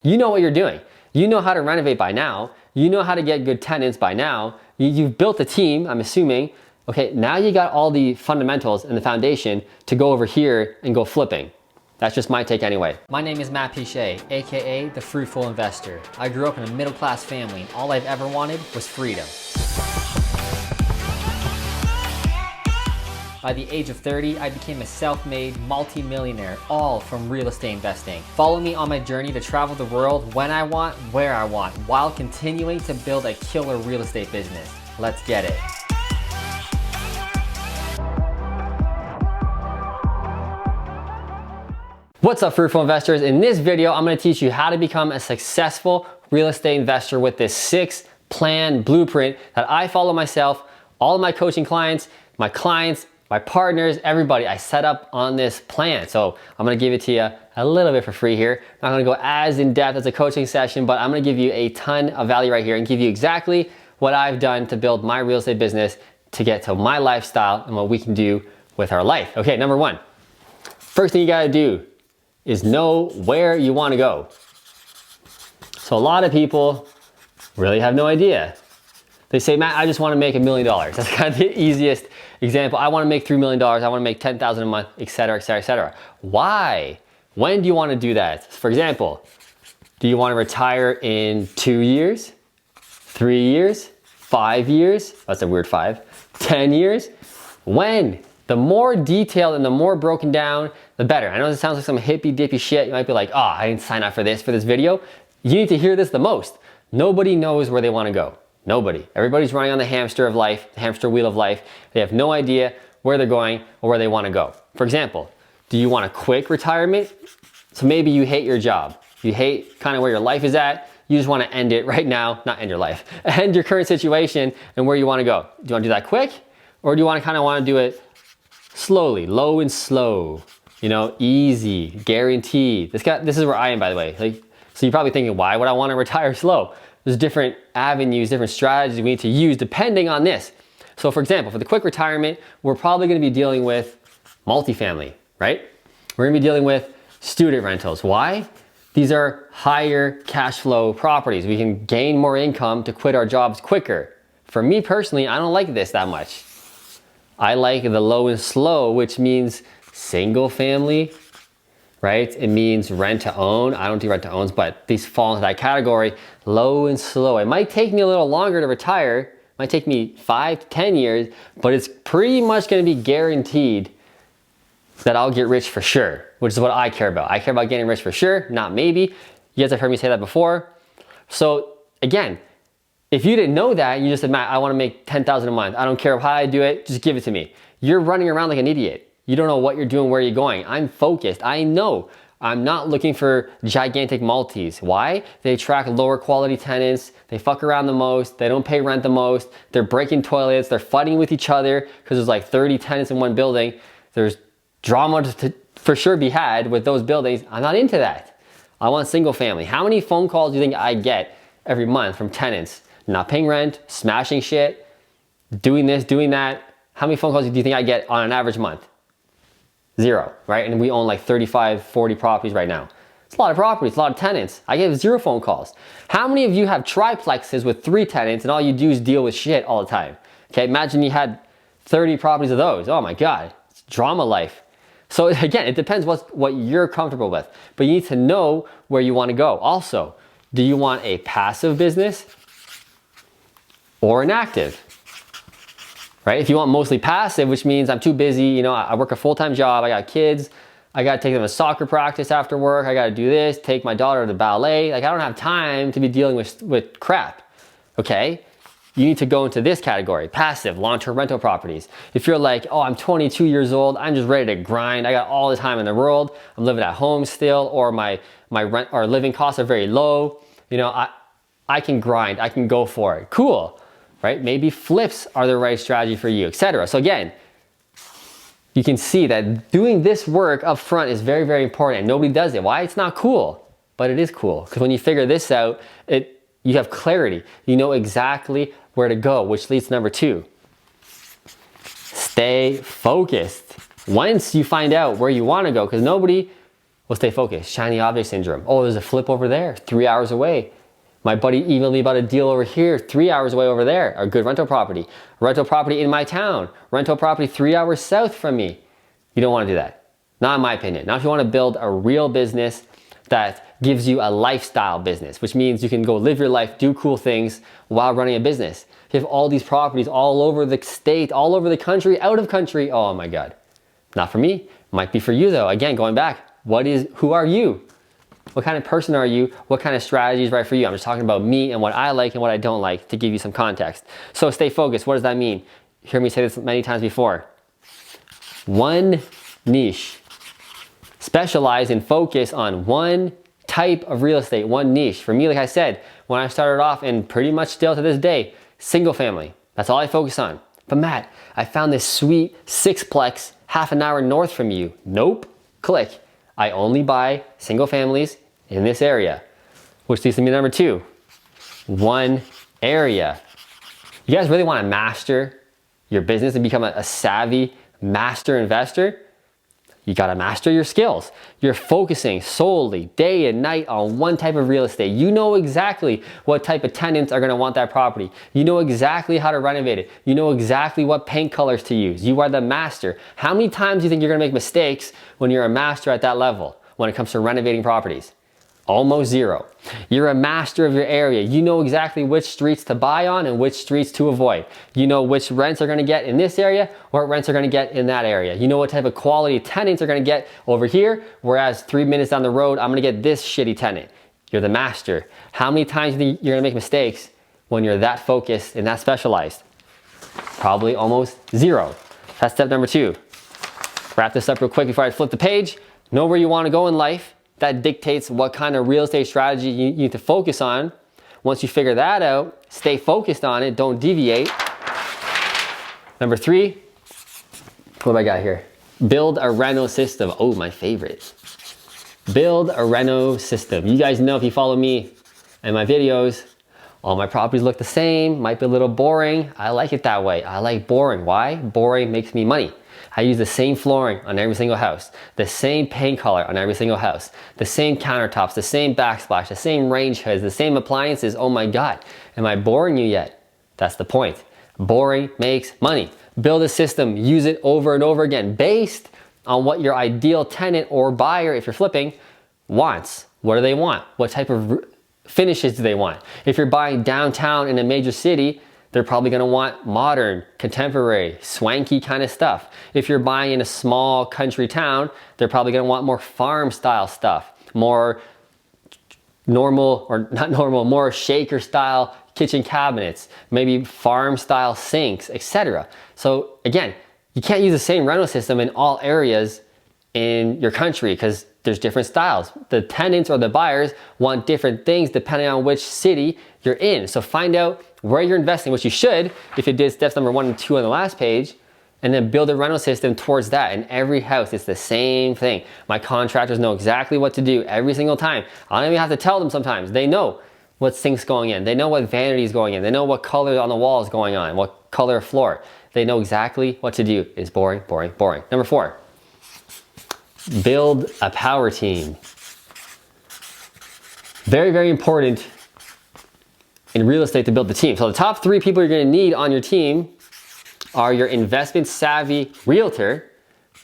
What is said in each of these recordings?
You know what you're doing. You know how to renovate by now. You know how to get good tenants by now. You've built a team, I'm assuming. Okay, now you got all the fundamentals and the foundation to go over here and go flipping. That's just my take anyway. My name is Matt Piche, aka the Fruitful Investor. I grew up in a middle-class family and all I've ever wanted was freedom. By the age of 30, I became a self-made multi-millionaire, all from real estate investing. Follow me on my journey to travel the world when I want, where I want, while continuing to build a killer real estate business. Let's get it. What's up, Fruitful Investors? In this video, I'm gonna teach you how to become a successful real estate investor with this 6-plan blueprint that I follow myself, all of my coaching clients, my partners, everybody, I set up on this plan. So I'm gonna give it to you a little bit for free here. I'm not gonna go as in depth as a coaching session, but I'm gonna give you a ton of value right here and give you exactly what I've done to build my real estate business to get to my lifestyle and what we can do with our life. Okay, number one, first thing you gotta do is know where you wanna go. So a lot of people really have no idea. They say, Matt, I just wanna make $1 million. That's kind of the easiest example. I wanna make $3 million, I wanna make 10,000 a month, et cetera, et cetera, et cetera. Why? When do you wanna do that? For example, do you wanna retire in 2 years, 3 years, 5 years? That's a weird 5. 10 years? When? The more detailed and the more broken down, the better. I know this sounds like some hippy dippy shit. You might be like, oh, I didn't sign up for this video. You need to hear this the most. Nobody knows where they wanna go. Nobody. Everybody's running on the hamster of life, the hamster wheel of life. They have no idea where they're going or where they want to go. For example, do you want a quick retirement? So maybe you hate your job. You hate kind of where your life is at. You just want to end it right now, not end your life, end your current situation and where you want to go. Do you want to do that quick? Or do you want to do it slowly, low and slow, you know, easy, guaranteed? This is where I am, by the way. So you're probably thinking, why would I want to retire slow? There's different avenues, different strategies we need to use depending on this. So for example, for the quick retirement, we're probably gonna be dealing with multifamily, right? We're gonna be dealing with student rentals. Why? These are higher cash flow properties. We can gain more income to quit our jobs quicker. For me personally, I don't like this that much. I like the low and slow, which means single family, right? It means rent to own. I don't do rent to owns, but these fall into that category, low and slow. It might take me a little longer to retire. It might take me 5 to 10 years, but it's pretty much gonna be guaranteed that I'll get rich for sure, which is what I care about. I care about getting rich for sure, not maybe. You guys have heard me say that before. So again, if you didn't know that, you just said, Matt, I wanna make 10,000 a month. I don't care how I do it, just give it to me. You're running around like an idiot. You don't know what you're doing, where you're going. I'm focused. I know. I'm not looking for gigantic multis. Why? They attract lower quality tenants. They fuck around the most. They don't pay rent the most. They're breaking toilets. They're fighting with each other because there's like 30 tenants in one building. There's drama to for sure be had with those buildings. I'm not into that. I want single family. How many phone calls do you think I get every month from tenants not paying rent, smashing shit, doing this, doing that? How many phone calls do you think I get on an average month? 0, right? And we own like 35, 40 properties right now. It's a lot of properties, a lot of tenants. I get 0 phone calls. How many of you have triplexes with 3 tenants and all you do is deal with shit all the time? Okay, imagine you had 30 properties of those. Oh my God, it's drama life. So again, it depends what you're comfortable with, but you need to know where you wanna go. Also, do you want a passive business or an active? Right? If you want mostly passive, which means I'm too busy, you know, I work a full-time job, I got kids, I gotta take them to soccer practice after work, I gotta do this, take my daughter to ballet, like I don't have time to be dealing with crap, okay? You need to go into this category, passive, long-term rental properties. If you're like, oh, I'm 22 years old, I'm just ready to grind, I got all the time in the world, I'm living at home still, or my rent or living costs are very low, you know, I can grind, I can go for it, cool. Right? Maybe flips are the right strategy for you, etc. So again, you can see that doing this work up front is very, very important and nobody does it. Why? It's not cool, but it is cool. Because when you figure this out, you have clarity. You know exactly where to go, which leads to number 2. Stay focused. Once you find out where you want to go, because nobody We'll stay focused. Shiny object syndrome. Oh, there's a flip over there, 3 hours away. My buddy emailed me about a deal over here, 3 hours away over there. A good rental property. Rental property in my town. Rental property 3 hours south from me. You don't want to do that. Not in my opinion. Not if you want to build a real business that gives you a lifestyle business, which means you can go live your life, do cool things while running a business. You have all these properties all over the state, all over the country, out of country. Oh my God. Not for me. Might be for you though. Again, going back, who are you? What kind of person are you? What kind of strategy is right for you? I'm just talking about me and what I like and what I don't like to give you some context. So stay focused. What does that mean? You hear me say this many times before. One niche. Specialize and focus on one type of real estate, one niche. For me, like I said, when I started off, and pretty much still to this day, single family. That's all I focus on. But Matt, I found this sweet sixplex half an hour north from you. Nope. Click. I only buy single families in this area, which leads to me number 2. One area. You guys really want to master your business and become a savvy master investor? You got to master your skills. You're focusing solely day and night on one type of real estate. You know exactly what type of tenants are going to want that property. You know exactly how to renovate it. You know exactly what paint colors to use. You are the master. How many times do you think you're going to make mistakes when you're a master at that level when it comes to renovating properties? Almost zero. You're a master of your area. You know exactly which streets to buy on and which streets to avoid. You know which rents are going to get in this area or what rents are going to get in that area. You know what type of quality tenants are going to get over here, whereas 3 minutes down the road, I'm going to get this shitty tenant. You're the master. How many times do you think you're going to make mistakes when you're that focused and that specialized? Probably almost zero. That's step number 2. Wrap this up real quick before I flip the page. Know where you want to go in life. That dictates what kind of real estate strategy you need to focus on. Once you figure that out, stay focused on it, don't deviate. Number 3, what do I got here? Build a Reno system. Oh, my favorite. Build a Reno system. You guys know if you follow me and my videos, all my properties look the same, might be a little boring. I like it that way. I like boring. Why? Boring makes me money. I use the same flooring on every single house, the same paint color on every single house, the same countertops, the same backsplash, the same range hoods, the same appliances. Oh my God, am I boring you yet? That's the point. Boring makes money. Build a system, use it over and over again based on what your ideal tenant or buyer, if you're flipping, wants. What do they want? What type of finishes do they want? If you're buying downtown in a major city, they're probably going to want modern, contemporary, swanky kind of stuff. If you're buying in a small country town, they're probably going to want more farm style stuff, more normal, or not normal, more shaker style kitchen cabinets, maybe farm style sinks, etc. So again, you can't use the same rental system in all areas in your country because there's different styles. The tenants or the buyers want different things depending on which city you're in. So find out where you're investing, which you should if you did steps number 1 and 2 on the last page, and then build a rental system towards that. In every house, it's the same thing. My contractors know exactly what to do every single time. I don't even have to tell them sometimes. They know what sink's going in. They know what vanity is going in. They know what color on the wall is going on, what color of floor. They know exactly what to do. It's boring, boring, boring. Number 4, build a power team. Very, very important in real estate to build the team. So the top 3 people you're going to need on your team are your investment savvy realtor.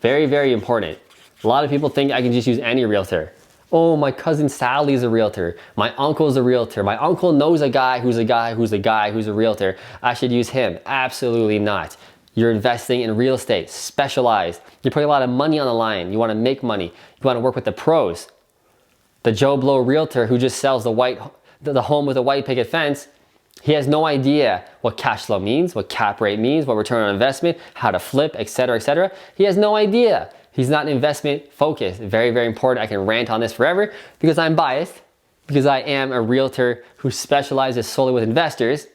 Very, very important. A lot of people think I can just use any realtor. Oh, my cousin Sally's a realtor. My uncle's a realtor. My uncle knows a guy who's a guy who's a guy who's a realtor. I should use him. Absolutely not. You're investing in real estate, specialized. You're putting a lot of money on the line. You want to make money. You want to work with the pros. The Joe Blow realtor who just sells the home with a white picket fence, he has no idea what cash flow means, what cap rate means, what return on investment, how to flip, etc., etc. He has no idea. He's not investment focused. Very, very important. I can rant on this forever because I'm biased, because I am a realtor who specializes solely with investors,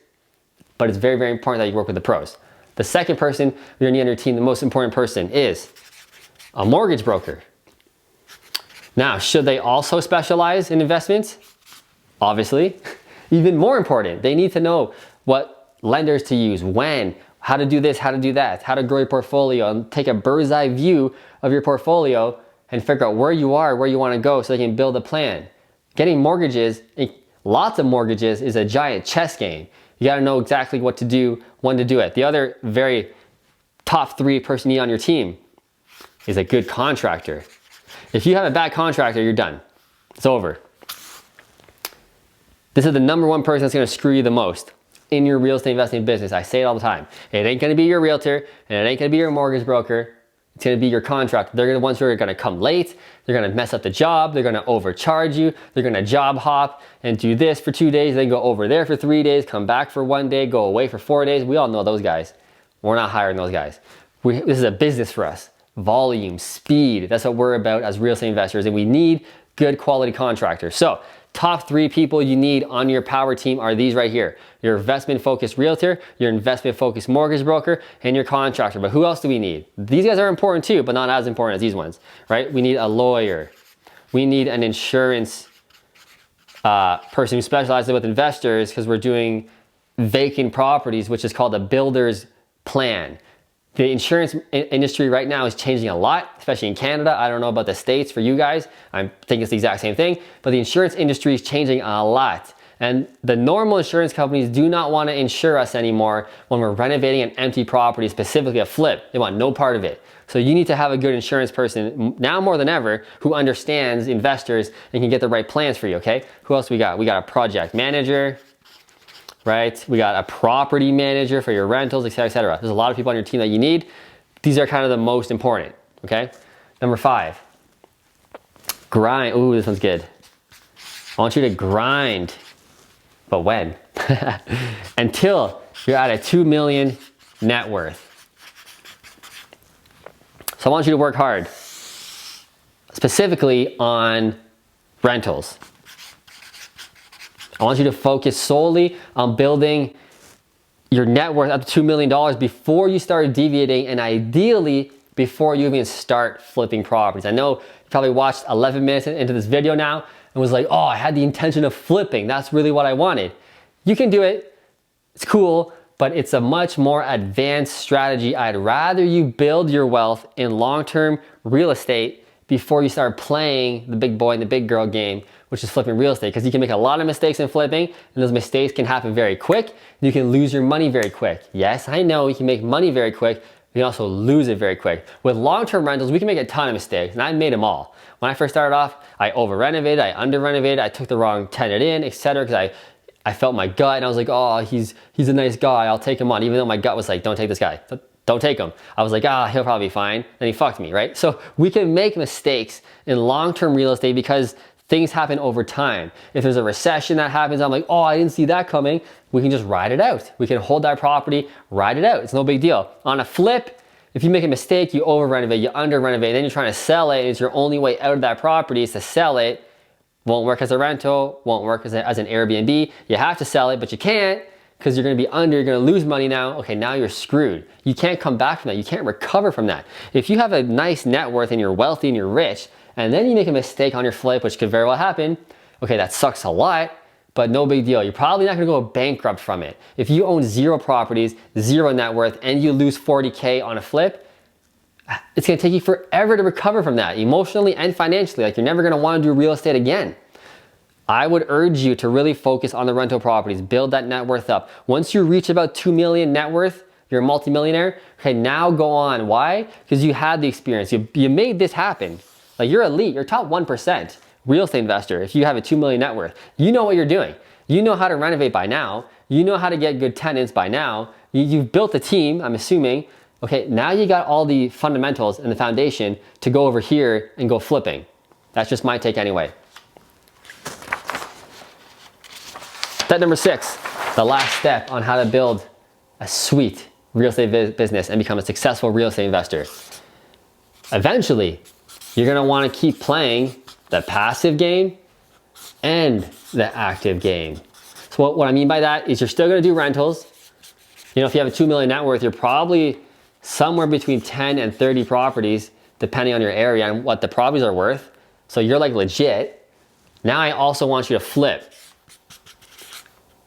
but it's very, very important that you work with the pros. The second person you're gonna need on your team, the most important person, is a mortgage broker. Now, should they also specialize in investments? Obviously. Even more important, they need to know what lenders to use, when, how to do this, how to do that, how to grow your portfolio, and take a bird's eye view of your portfolio and figure out where you are, where you want to go so they can build a plan. Getting mortgages, lots of mortgages, is a giant chess game. You got to know exactly what to do, when to do it. The other very top 3 person you need on your team is a good contractor. If you have a bad contractor, you're done. It's over. This is the number 1 person that's going to screw you the most in your real estate investing business. I say it all the time. It ain't going to be your realtor, and it ain't going to be your mortgage broker. It's going to be your contractor. They're the ones who are going to come late. They're going to mess up the job. They're going to overcharge you. They're going to job hop and do this for 2 days, then go over there for 3 days, come back for 1 day, go away for 4 days. We all know those guys. We're not hiring those guys. This is a business for us. Volume, speed. That's what we're about as real estate investors, and we need good quality contractors. So top 3 people you need on your power team are these right here. Your investment focused realtor, your investment focused mortgage broker, and your contractor. But who else do we need? These guys are important too, but not as important as these ones, right? We need a lawyer. We need an insurance person who specializes with investors, because we're doing vacant properties, which is called a builder's plan. The insurance industry right now is changing a lot, especially in Canada. I don't know about the States for you guys. I think it's the exact same thing, but the insurance industry is changing a lot. And the normal insurance companies do not want to insure us anymore when we're renovating an empty property, specifically a flip. They want no part of it. So you need to have a good insurance person, now more than ever, who understands investors and can get the right plans for you, okay? Who else we got? We got a project manager, right? We got a property manager for your rentals, et cetera, et cetera. There's a lot of people on your team that you need. These are kind of the most important, okay? Number 5, grind. Ooh, this one's good. I want you to grind, but when? Until you're at a 2 million net worth. So I want you to work hard, specifically on rentals. I want you to focus solely on building your net worth up to $2 million before you start deviating, and ideally before you even start flipping properties. I know you probably watched 11 minutes into this video now and was like, oh, I had the intention of flipping. That's really what I wanted. You can do it. It's cool, but it's a much more advanced strategy. I'd rather you build your wealth in long-term real estate before you start playing the big boy and the big girl game, which is flipping real estate, because you can make a lot of mistakes in flipping, and those mistakes can happen very quick. You can lose your money very quick. Yes, I know you can make money very quick. You can also lose it very quick. With long-term rentals, we can make a ton of mistakes, and I made them all. When I first started off, I over-renovated, I under-renovated, I took the wrong tenant in, etc., because I felt my gut, and I was like, oh, he's a nice guy, I'll take him on, even though my gut was like, don't take this guy. Don't take him. I was like, he'll probably be fine. Then he fucked me, right? So we can make mistakes in long-term real estate because things happen over time. If there's a recession that happens, I'm like, oh, I didn't see that coming. We can just ride it out. We can hold that property, ride it out. It's no big deal. On a flip, if you make a mistake, you over-renovate, you under-renovate, then you're trying to sell it, and it's your only way out of that property is to sell it. Won't work as a rental, won't work as an Airbnb. You have to sell it, but you can't, because you're going to be under, you're going to lose money now. Okay, now you're screwed. You can't come back from that. You can't recover from that. If you have a nice net worth and you're wealthy and you're rich, and then you make a mistake on your flip, which could very well happen, okay, that sucks a lot, but no big deal. You're probably not going to go bankrupt from it. If you own 0 properties, 0 net worth, and you lose 40K on a flip, it's going to take you forever to recover from that, emotionally and financially. Like, you're never going to want to do real estate again. I would urge you to really focus on the rental properties, build that net worth up. Once you reach about 2 million net worth, you're a multimillionaire. Okay, now go on. Why? Because you had the experience. You made this happen. Like, you're elite, you're top 1% real estate investor. If you have a 2 million net worth, you know what you're doing. You know how to renovate by now. You know how to get good tenants by now. You've built a team, I'm assuming. Okay, now you got all the fundamentals and the foundation to go over here and go flipping. That's just my take anyway. Step number 6, the last step on how to build a sweet real estate business and become a successful real estate investor. Eventually, you're gonna wanna keep playing the passive game and the active game. So what I mean by that is you're still gonna do rentals. You know, if you have a 2 million net worth, you're probably somewhere between 10 and 30 properties, depending on your area and what the properties are worth. So you're like legit. Now I also want you to flip.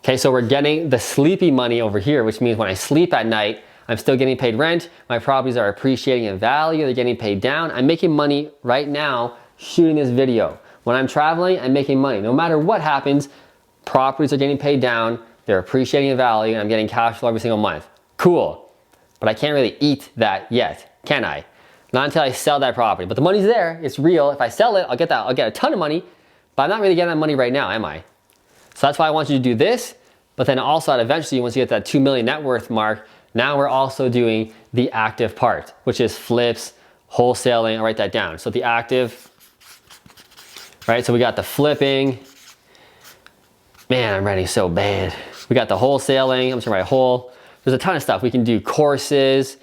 Okay, so we're getting the sleepy money over here, which means when I sleep at night, I'm still getting paid rent. My properties are appreciating in value. They're getting paid down. I'm making money right now shooting this video. When I'm traveling, I'm making money. No matter what happens, properties are getting paid down. They're appreciating in value, and I'm getting cash flow every single month. Cool. But I can't really eat that yet, can I? Not until I sell that property. But the money's there. It's real. If I sell it, I'll get a ton of money. But I'm not really getting that money right now, am I? So that's why I want you to do this. But then also eventually, once you get that 2 million net worth mark, now we're also doing the active part, which is flips, wholesaling. I'll write that down. So the active, right? So we got the flipping. Man, I'm writing so bad. We got the wholesaling. I'm just gonna write whole. There's a ton of stuff. We can do courses,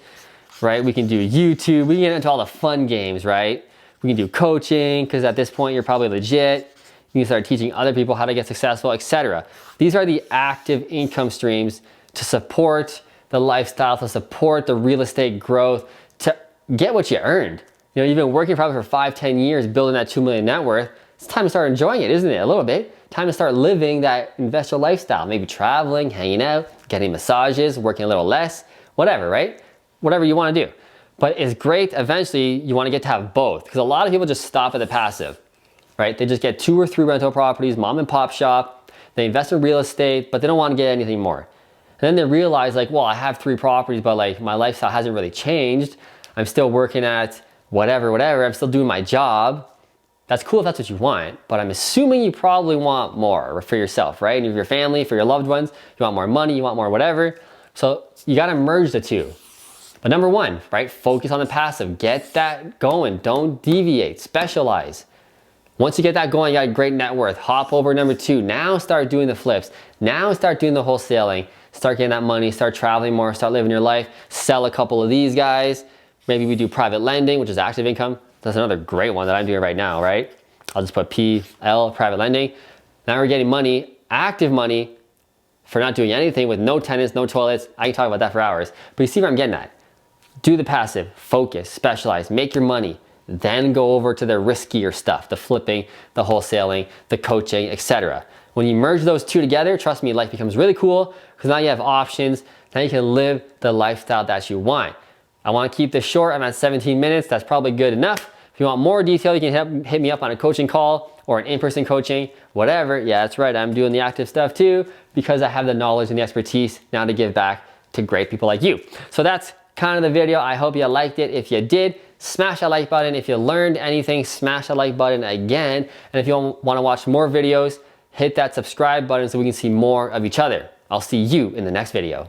right? We can do YouTube. We can get into all the fun games, right? We can do coaching, because at this point, you're probably legit. You can start teaching other people how to get successful, etc. These are the active income streams to support the lifestyle, to support the real estate growth, to get what you earned. You know, you've been working probably for 5-10 years building that 2 million net worth. It's time to start enjoying it, isn't it? A little bit. Time to start living that investor lifestyle. Maybe traveling, hanging out, getting massages, working a little less, whatever, right? Whatever you want to do. But it's great, eventually, you want to get to have both. Because a lot of people just stop at the passive, right? They just get 2 or 3 rental properties, mom and pop shop. They invest in real estate, but they don't want to get anything more. And then they realize like, well, I have 3 properties, but like my lifestyle hasn't really changed. I'm still working at whatever. I'm still doing my job. That's cool if that's what you want, but I'm assuming you probably want more for yourself, right? And for your family, for your loved ones, you want more money, you want more whatever. So you gotta merge the two. But number 1, right? Focus on the passive. Get that going. Don't deviate. Specialize. Once you get that going, you got a great net worth. Hop over number 2. Now start doing the flips. Now start doing the wholesaling. Start getting that money. Start traveling more. Start living your life. Sell a couple of these guys. Maybe we do private lending, which is active income. That's another great one that I'm doing right now, right? I'll just put PL, private lending. Now we're getting money, active money, for not doing anything with no tenants, no toilets. I can talk about that for hours. But you see where I'm getting at. Do the passive, focus, specialize, make your money. Then go over to the riskier stuff, the flipping, the wholesaling, the coaching, etc. When you merge those 2 together, trust me, life becomes really cool because now you have options. Now you can live the lifestyle that you want. I want to keep this short. I'm at 17 minutes. That's probably good enough. If you want more detail, you can hit me up on a coaching call or an in-person coaching, whatever. Yeah, that's right. I'm doing the active stuff too because I have the knowledge and the expertise now to give back to great people like you. So that's kind of the video. I hope you liked it. If you did, smash that like button. If you learned anything, smash that like button again. And if you want to watch more videos, hit that subscribe button so we can see more of each other. I'll see you in the next video.